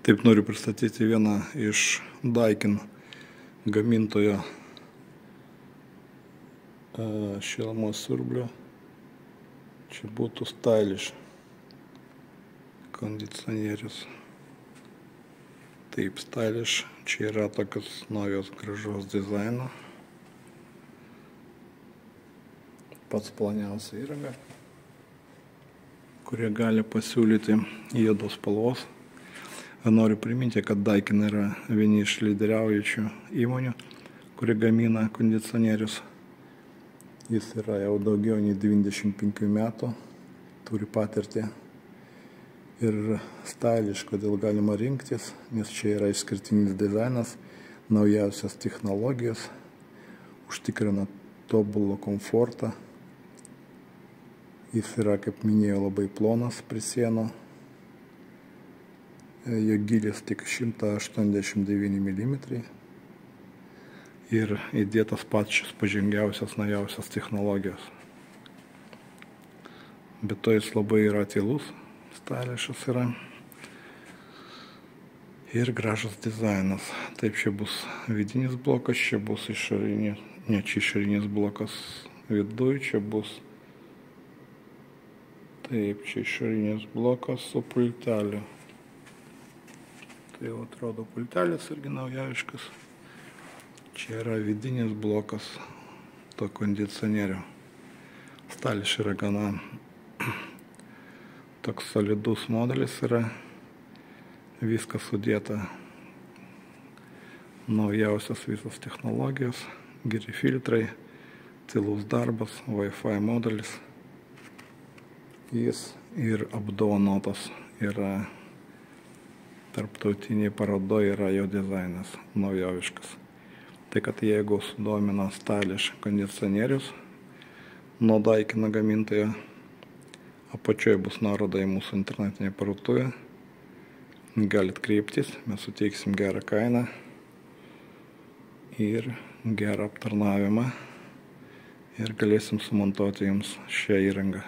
Taip noriu pristatyti vieną iš Daikin gamintojo šilumos siurblio. Čia būtų Stylish kondicionierius. Taip, Stylish. Čia yra tokios naujos gražos dizaino. Pats ploniausia įranga, kurie gali pasiūlyti juodos spalvos. Noriu priminti, kad Daikin yra vieni iš lyderiaujančių įmonių, kuri gamina kondicionierius. Jis yra jau daugiau nei 95 metų, turi patirtį. Ir Stylish, kodėl galima rinktis, nes čia yra išskirtinis dizainas, naujausios technologijos, užtikrina tobulą komfortą. Jis yra, kaip minėjau, labai plonas prie sienų. Jo gylis tik 189 mm ir įdėtas pačios pažangiausios, naujausios technologijos. Bet to jis labai yra tylus, Stylishas yra. Ir gražus dizainas. Taip, čia bus vidinis blokas, čia bus išorinis, čia išorinis blokas viduj, čia bus. Taip, čia išorinis blokas su pulteliu. Tai jau atrodo pultelis irgi naujoviškas. Čia yra vidinis blokas to kondicionierių. Stylish yra gana toks solidus modelis yra. Viskas sudėta, naujausios visos technologijos, geri filtrai, tylus darbas, Wi-Fi modelis. Jis ir apdovanotas yra. Tarptautiniai parodoje yra jo dizainas naujoviškas. Tai kad jeigu sudomina Stylish kondicionierius nuo Daikino gamintojo, apačioje bus nuoroda į mūsų internetinę parduotuvę. Galit kreiptis, mes suteiksim gerą kainą ir gerą aptarnavimą ir galėsim sumontuoti jums šią įrangą.